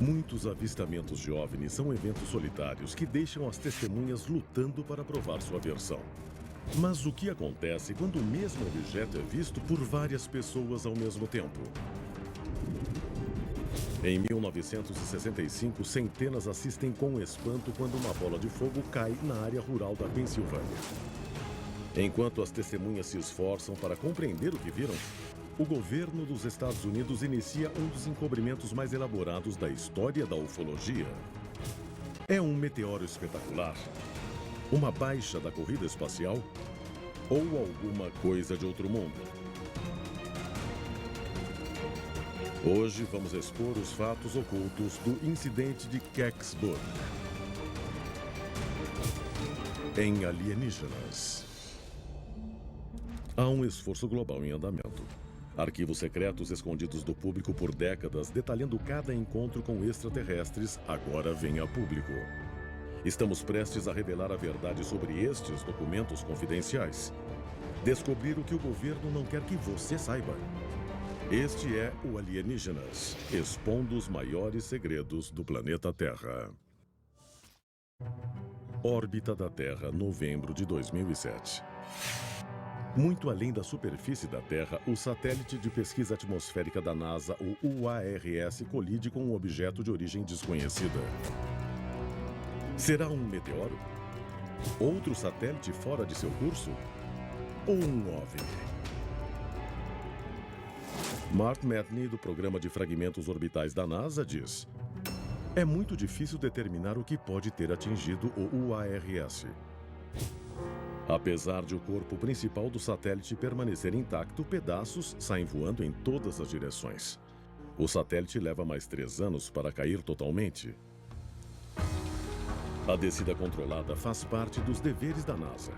Muitos avistamentos de OVNI são eventos solitários que deixam as testemunhas lutando para provar sua versão. Mas o que acontece quando o mesmo objeto é visto por várias pessoas ao mesmo tempo? Em 1965, centenas assistem com espanto quando uma bola de fogo cai na área rural da Pensilvânia. Enquanto as testemunhas se esforçam para compreender o que viram, o governo dos Estados Unidos inicia um dos encobrimentos mais elaborados da história da ufologia. É um meteoro espetacular? Uma baixa da corrida espacial? Ou alguma coisa de outro mundo? Hoje vamos expor os fatos ocultos do incidente de Kecksburg. Em Alienígenas. Há um esforço global em andamento. Arquivos secretos escondidos do público por décadas, detalhando cada encontro com extraterrestres, agora vêm a público. Estamos prestes a revelar a verdade sobre estes documentos confidenciais. Descobrir o que o governo não quer que você saiba. Este é o Alienígenas, expondo os maiores segredos do planeta Terra. Órbita da Terra, novembro de 2007. Muito além da superfície da Terra, o satélite de pesquisa atmosférica da NASA, o UARS, colide com um objeto de origem desconhecida. Será um meteoro? Outro satélite fora de seu curso? Ou um OVNI? Mark Matney, do Programa de Fragmentos Orbitais da NASA, diz: é muito difícil determinar o que pode ter atingido o UARS. Apesar de o corpo principal do satélite permanecer intacto, pedaços saem voando em todas as direções. O satélite leva mais 3 anos para cair totalmente. A descida controlada faz parte dos deveres da NASA.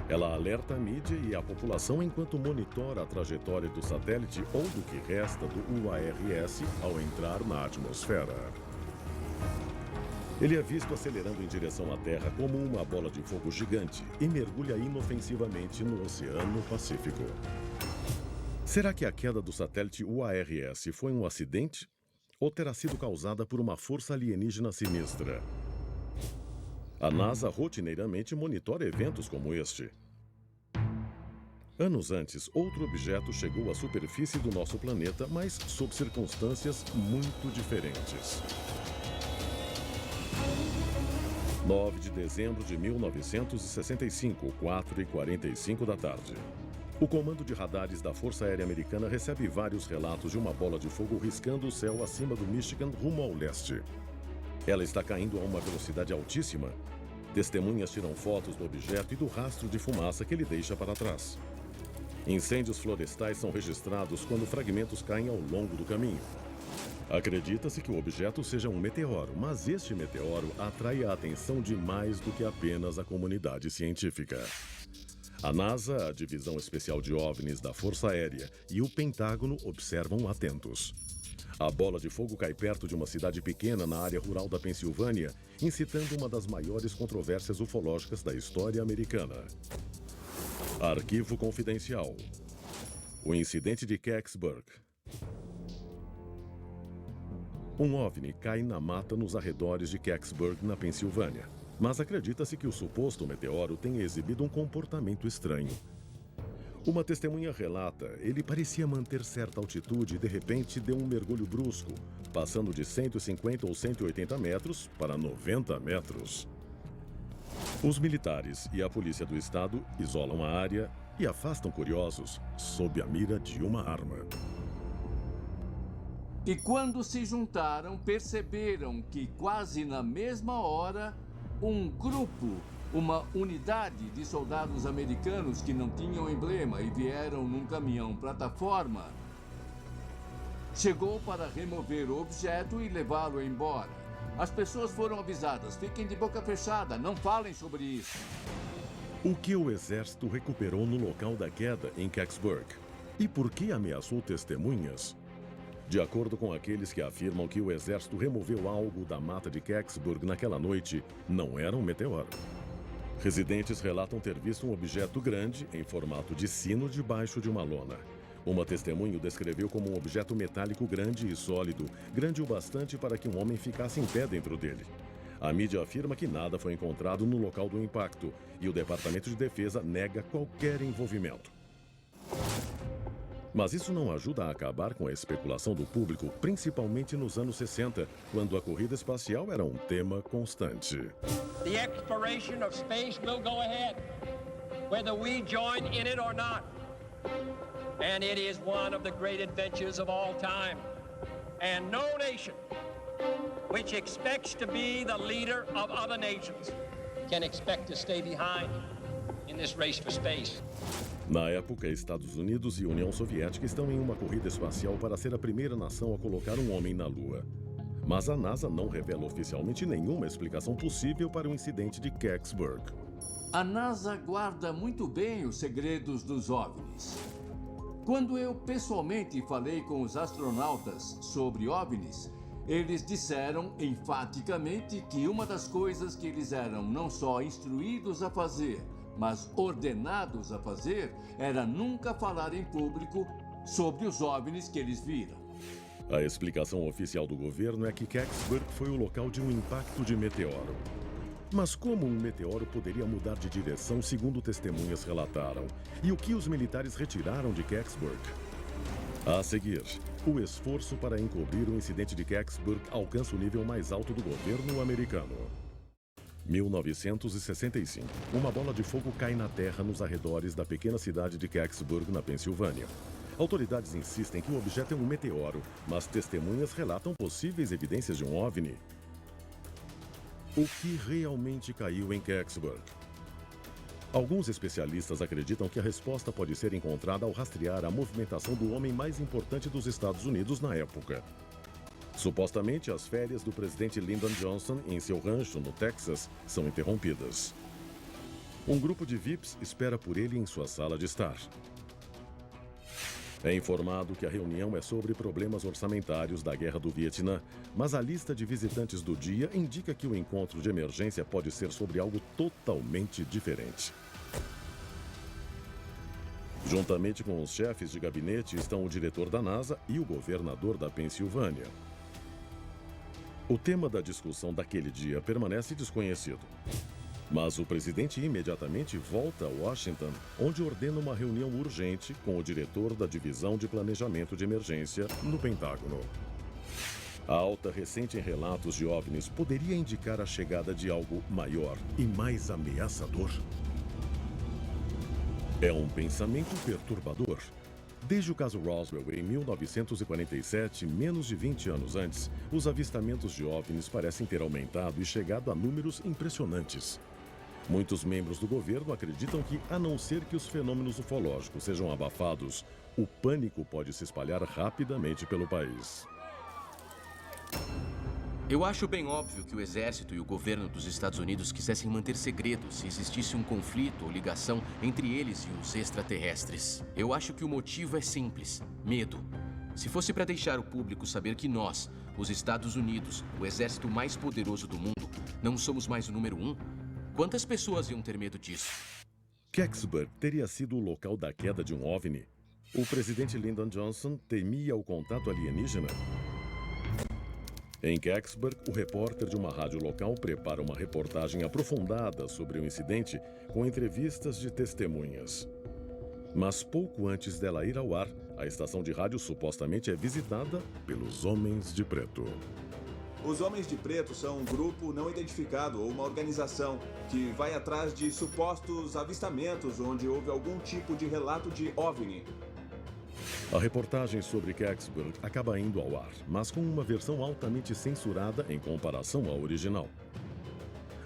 Ela alerta a mídia e a população enquanto monitora a trajetória do satélite ou do que resta do UARS ao entrar na atmosfera. Ele é visto acelerando em direção à Terra como uma bola de fogo gigante e mergulha inofensivamente no Oceano Pacífico. Será que a queda do satélite UARS foi um acidente? Ou terá sido causada por uma força alienígena sinistra? A NASA rotineiramente monitora eventos como este. Anos antes, outro objeto chegou à superfície do nosso planeta, mas sob circunstâncias muito diferentes. 9 de dezembro de 1965, 4h45 da tarde. O comando de radares da Força Aérea Americana recebe vários relatos de uma bola de fogo riscando o céu acima do Michigan rumo ao leste. Ela está caindo a uma velocidade altíssima. Testemunhas tiram fotos do objeto e do rastro de fumaça que ele deixa para trás. Incêndios florestais são registrados quando fragmentos caem ao longo do caminho. Acredita-se que o objeto seja um meteoro, mas este meteoro atrai a atenção de mais do que apenas a comunidade científica. A NASA, a Divisão Especial de OVNIs da Força Aérea e o Pentágono observam atentos. A bola de fogo cai perto de uma cidade pequena na área rural da Pensilvânia, incitando uma das maiores controvérsias ufológicas da história americana. Arquivo confidencial. O incidente de Kecksburg. Um OVNI cai na mata nos arredores de Kecksburg, na Pensilvânia, mas acredita-se que o suposto meteoro tenha exibido um comportamento estranho. Uma testemunha relata, ele parecia manter certa altitude e de repente deu um mergulho brusco, passando de 150 ou 180 metros para 90 metros. Os militares e a polícia do estado isolam a área e afastam curiosos sob a mira de uma arma. E quando se juntaram, perceberam que quase na mesma hora, um grupo, uma unidade de soldados americanos que não tinham emblema e vieram num caminhão plataforma, chegou para remover o objeto e levá-lo embora. As pessoas foram avisadas, fiquem de boca fechada, não falem sobre isso. O que o exército recuperou no local da queda em Kecksburg? E por que ameaçou testemunhas? De acordo com aqueles que afirmam que o exército removeu algo da mata de Kecksburg naquela noite, não era um meteoro. Residentes relatam ter visto um objeto grande, em formato de sino, debaixo de uma lona. Uma testemunha o descreveu como um objeto metálico grande e sólido, grande o bastante para que um homem ficasse em pé dentro dele. A mídia afirma que nada foi encontrado no local do impacto e o Departamento de Defesa nega qualquer envolvimento. Mas isso não ajuda a acabar com a especulação do público, principalmente nos anos 60, quando a corrida espacial era um tema constante. The exploration of space will go ahead, whether we join in it or not. And it is one of the great adventures of all time. And no nation which expects to be the leader of other nations can expect to stay behind in this race for space. Na época, Estados Unidos e União Soviética estão em uma corrida espacial para ser a primeira nação a colocar um homem na Lua. Mas a NASA não revela oficialmente nenhuma explicação possível para o incidente de Kecksburg. A NASA guarda muito bem os segredos dos OVNIs. Quando eu pessoalmente falei com os astronautas sobre OVNIs, eles disseram enfaticamente que uma das coisas que eles eram não só instruídos a fazer, mas ordenados a fazer, era nunca falar em público sobre os OVNIs que eles viram. A explicação oficial do governo é que Kecksburg foi o local de um impacto de meteoro. Mas como um meteoro poderia mudar de direção, segundo testemunhas relataram? E o que os militares retiraram de Kecksburg? A seguir, o esforço para encobrir o incidente de Kecksburg alcança o nível mais alto do governo americano. 1965. Uma bola de fogo cai na terra nos arredores da pequena cidade de Kecksburg, na Pensilvânia. Autoridades insistem que o objeto é um meteoro, mas testemunhas relatam possíveis evidências de um OVNI. O que realmente caiu em Kecksburg? Alguns especialistas acreditam que a resposta pode ser encontrada ao rastrear a movimentação do homem mais importante dos Estados Unidos na época. Supostamente, as férias do presidente Lyndon Johnson em seu rancho no Texas são interrompidas. Um grupo de VIPs espera por ele em sua sala de estar. É informado que a reunião é sobre problemas orçamentários da Guerra do Vietnã, mas a lista de visitantes do dia indica que o encontro de emergência pode ser sobre algo totalmente diferente. Juntamente com os chefes de gabinete estão o diretor da NASA e o governador da Pensilvânia. O tema da discussão daquele dia permanece desconhecido. Mas o presidente imediatamente volta a Washington, onde ordena uma reunião urgente com o diretor da Divisão de Planejamento de Emergência no Pentágono. A alta recente em relatos de OVNIs poderia indicar a chegada de algo maior e mais ameaçador? É um pensamento perturbador. Desde o caso Roswell, em 1947, menos de 20 anos antes, os avistamentos de OVNIs parecem ter aumentado e chegado a números impressionantes. Muitos membros do governo acreditam que, a não ser que os fenômenos ufológicos sejam abafados, o pânico pode se espalhar rapidamente pelo país. Eu acho bem óbvio que o exército e o governo dos Estados Unidos quisessem manter segredo se existisse um conflito ou ligação entre eles e os extraterrestres. Eu acho que o motivo é simples: medo. Se fosse para deixar o público saber que nós, os Estados Unidos, o exército mais poderoso do mundo, não somos mais o número 1, quantas pessoas iam ter medo disso? Kecksburg teria sido o local da queda de um OVNI? O presidente Lyndon Johnson temia o contato alienígena? Em Kecksburg, o repórter de uma rádio local prepara uma reportagem aprofundada sobre o incidente com entrevistas de testemunhas. Mas pouco antes dela ir ao ar, a estação de rádio supostamente é visitada pelos Homens de Preto. Os Homens de Preto são um grupo não identificado ou uma organização que vai atrás de supostos avistamentos onde houve algum tipo de relato de OVNI. A reportagem sobre Kecksburg acaba indo ao ar, mas com uma versão altamente censurada em comparação à original.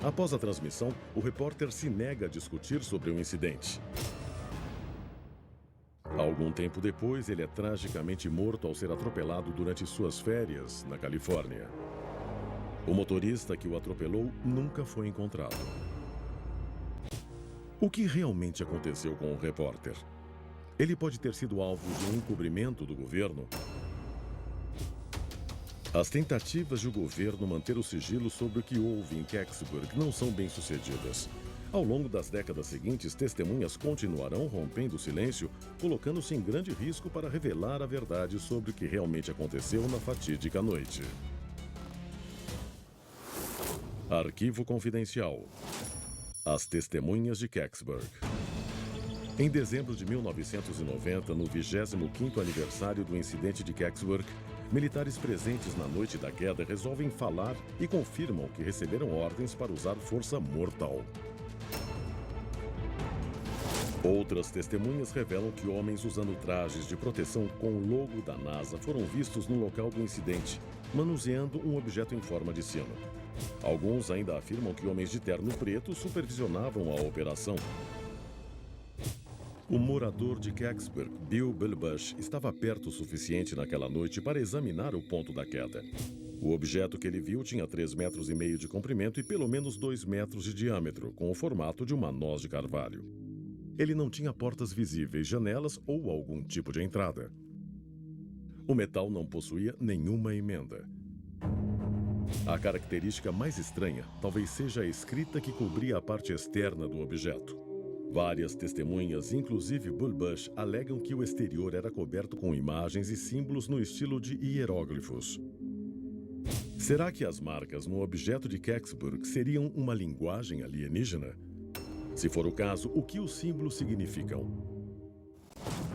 Após a transmissão, o repórter se nega a discutir sobre o incidente. Algum tempo depois, ele é tragicamente morto ao ser atropelado durante suas férias na Califórnia. O motorista que o atropelou nunca foi encontrado. O que realmente aconteceu com o repórter? Ele pode ter sido alvo de um encobrimento do governo? As tentativas de o governo manter o sigilo sobre o que houve em Kecksburg não são bem-sucedidas. Ao longo das décadas seguintes, testemunhas continuarão rompendo o silêncio, colocando-se em grande risco para revelar a verdade sobre o que realmente aconteceu na fatídica noite. Arquivo confidencial. As testemunhas de Kecksburg. Em dezembro de 1990, no 25º aniversário do incidente de Kecksburg, militares presentes na noite da queda resolvem falar e confirmam que receberam ordens para usar força mortal. Outras testemunhas revelam que homens usando trajes de proteção com o logo da NASA foram vistos no local do incidente, manuseando um objeto em forma de sino. Alguns ainda afirmam que homens de terno preto supervisionavam a operação. O morador de Kecksburg, Bill Bush, estava perto o suficiente naquela noite para examinar o ponto da queda. O objeto que ele viu tinha 3,5 metros de comprimento e pelo menos 2 metros de diâmetro, com o formato de uma noz de carvalho. Ele não tinha portas visíveis, janelas ou algum tipo de entrada. O metal não possuía nenhuma emenda. A característica mais estranha talvez seja a escrita que cobria a parte externa do objeto. Várias testemunhas, inclusive Bull Bush, alegam que o exterior era coberto com imagens e símbolos no estilo de hieróglifos. Será que as marcas no objeto de Kecksburg seriam uma linguagem alienígena? Se for o caso, o que os símbolos significam?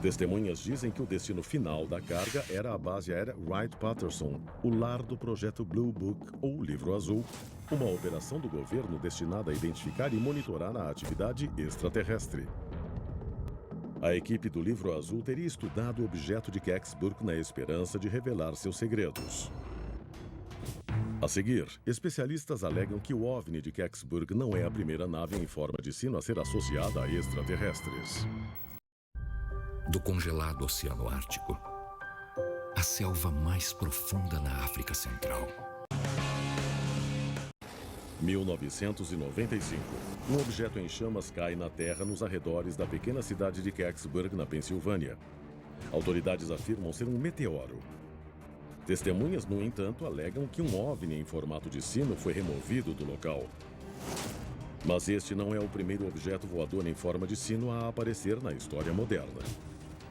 Testemunhas dizem que o destino final da carga era a base aérea Wright-Patterson, o lar do projeto Blue Book, ou Livro Azul, uma operação do governo destinada a identificar e monitorar a atividade extraterrestre. A equipe do Livro Azul teria estudado o objeto de Kecksburg na esperança de revelar seus segredos. A seguir, especialistas alegam que o OVNI de Kecksburg não é a primeira nave em forma de sino a ser associada a extraterrestres. Do congelado Oceano Ártico, a selva mais profunda na África Central. 1995. Um objeto em chamas cai na Terra nos arredores da pequena cidade de Kecksburg, na Pensilvânia. Autoridades afirmam ser um meteoro. Testemunhas, no entanto, alegam que um OVNI em formato de sino foi removido do local. Mas este não é o primeiro objeto voador em forma de sino a aparecer na história moderna.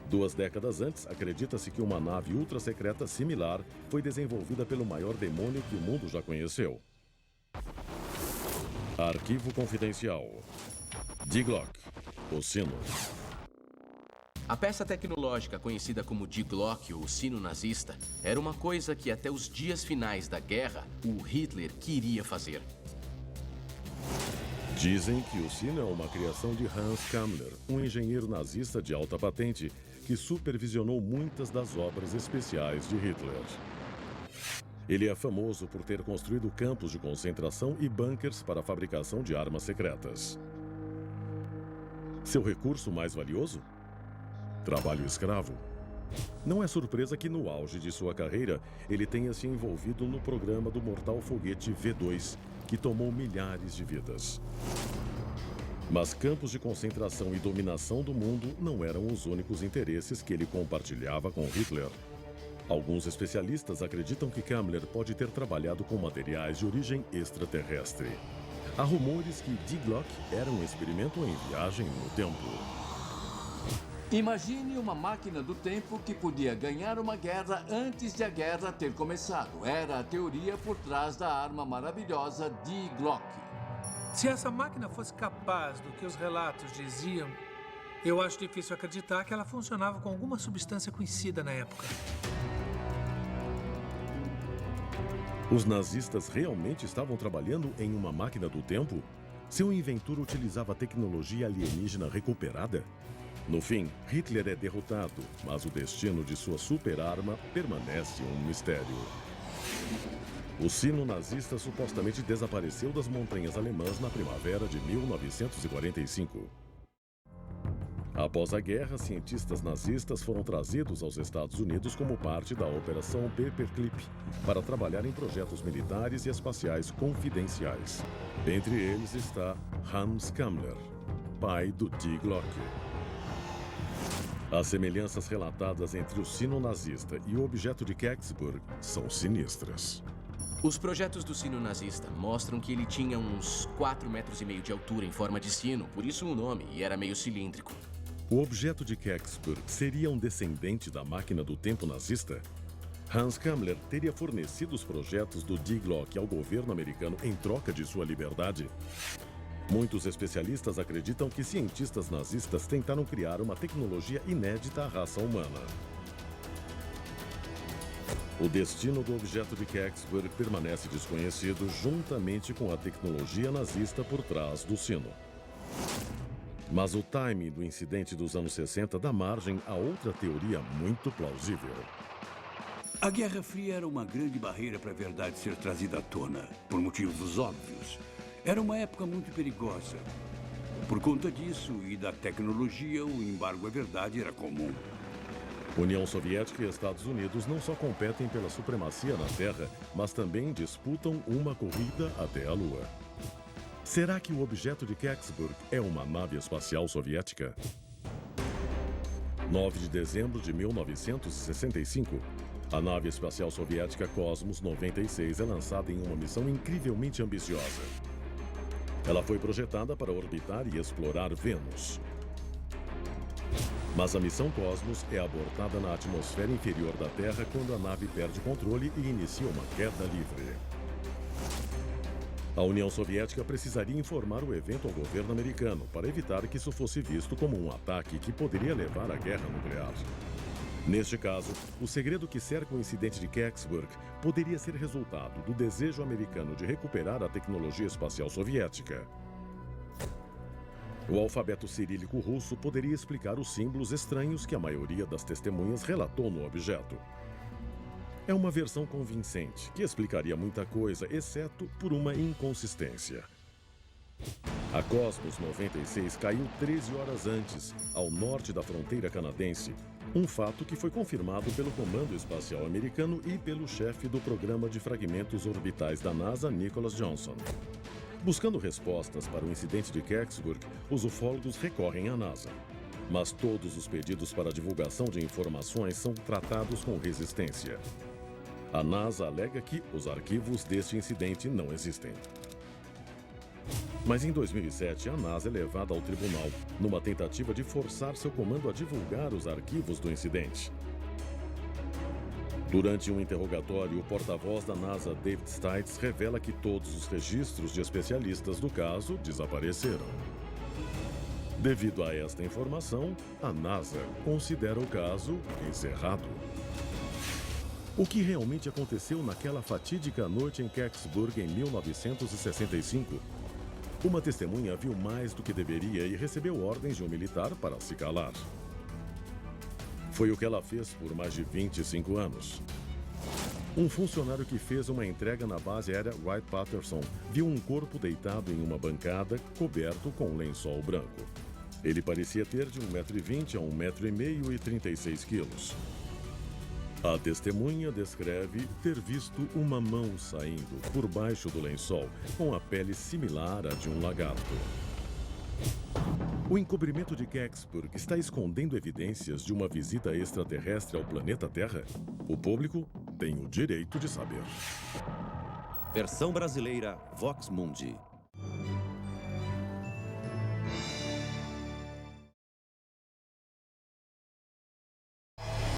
2 décadas antes, acredita-se que uma nave ultra-secreta similar foi desenvolvida pelo maior demônio que o mundo já conheceu. Arquivo confidencial. Die Glock, o sino. A peça tecnológica conhecida como Die Glock, ou sino nazista, era uma coisa que até os dias finais da guerra, o Hitler queria fazer. Dizem que o sino é uma criação de Hans Kammler, um engenheiro nazista de alta patente que supervisionou muitas das obras especiais de Hitler. Ele é famoso por ter construído campos de concentração e bunkers para a fabricação de armas secretas. Seu recurso mais valioso? Trabalho escravo. Não é surpresa que no auge de sua carreira, ele tenha se envolvido no programa do mortal foguete V2, que tomou milhares de vidas. Mas campos de concentração e dominação do mundo não eram os únicos interesses que ele compartilhava com Hitler. Alguns especialistas acreditam que Kammler pode ter trabalhado com materiais de origem extraterrestre. Há rumores que Die Glock era um experimento em viagem no tempo. Imagine uma máquina do tempo que podia ganhar uma guerra antes de a guerra ter começado. Era a teoria por trás da arma maravilhosa Die Glock. Se essa máquina fosse capaz do que os relatos diziam, eu acho difícil acreditar que ela funcionava com alguma substância conhecida na época. Os nazistas realmente estavam trabalhando em uma máquina do tempo? Seu inventor utilizava tecnologia alienígena recuperada? No fim, Hitler é derrotado, mas o destino de sua super-arma permanece um mistério. O sino nazista supostamente desapareceu das montanhas alemãs na primavera de 1945. Após a guerra, cientistas nazistas foram trazidos aos Estados Unidos como parte da Operação Paperclip para trabalhar em projetos militares e espaciais confidenciais. Entre eles está Hans Kammler, pai do Die Glock. As semelhanças relatadas entre o sino nazista e o objeto de Kecksburg são sinistras. Os projetos do sino nazista mostram que ele tinha uns 4,5 metros de altura em forma de sino, por isso o nome, e era meio cilíndrico. O objeto de Kecksburg seria um descendente da máquina do tempo nazista? Hans Kammler teria fornecido os projetos do Die Glocke ao governo americano em troca de sua liberdade? Muitos especialistas acreditam que cientistas nazistas tentaram criar uma tecnologia inédita à raça humana. O destino do objeto de Kecksburg permanece desconhecido juntamente com a tecnologia nazista por trás do sino. Mas o timing do incidente dos anos 60 dá margem a outra teoria muito plausível. A Guerra Fria era uma grande barreira para a verdade ser trazida à tona, por motivos óbvios. Era uma época muito perigosa. Por conta disso e da tecnologia, o embargo à verdade era comum. União Soviética e Estados Unidos não só competem pela supremacia na Terra, mas também disputam uma corrida até a Lua. Será que o objeto de Kecksburg é uma nave espacial soviética? 9 de dezembro de 1965, a nave espacial soviética Cosmos 96 é lançada em uma missão incrivelmente ambiciosa. Ela foi projetada para orbitar e explorar Vênus. Mas a missão Cosmos é abortada na atmosfera inferior da Terra quando a nave perde controle e inicia uma queda livre. A União Soviética precisaria informar o evento ao governo americano para evitar que isso fosse visto como um ataque que poderia levar à guerra nuclear. Neste caso, o segredo que cerca o incidente de Kecksburg poderia ser resultado do desejo americano de recuperar a tecnologia espacial soviética. O alfabeto cirílico russo poderia explicar os símbolos estranhos que a maioria das testemunhas relatou no objeto. É uma versão convincente, que explicaria muita coisa, exceto por uma inconsistência. A Cosmos 96 caiu 13 horas antes, ao norte da fronteira canadense, um fato que foi confirmado pelo Comando Espacial Americano e pelo chefe do Programa de Fragmentos Orbitais da NASA, Nicholas Johnson. Buscando respostas para o incidente de Kecksburg, os ufólogos recorrem à NASA. Mas todos os pedidos para divulgação de informações são tratados com resistência. A NASA alega que os arquivos deste incidente não existem. Mas em 2007, a NASA é levada ao tribunal, numa tentativa de forçar seu comando a divulgar os arquivos do incidente. Durante um interrogatório, o porta-voz da NASA, David Stites, revela que todos os registros de especialistas do caso desapareceram. Devido a esta informação, a NASA considera o caso encerrado. O que realmente aconteceu naquela fatídica noite em Kecksburg em 1965? Uma testemunha viu mais do que deveria e recebeu ordens de um militar para se calar. Foi o que ela fez por mais de 25 anos. Um funcionário que fez uma entrega na base aérea Wright-Patterson viu um corpo deitado em uma bancada coberto com um lençol branco. Ele parecia ter de 1,20 m a 1,5 m e 36 quilos. A testemunha descreve ter visto uma mão saindo por baixo do lençol, com a pele similar à de um lagarto. O encobrimento de Kecksburg está escondendo evidências de uma visita extraterrestre ao planeta Terra? O público tem o direito de saber. Versão brasileira Vox Mundi.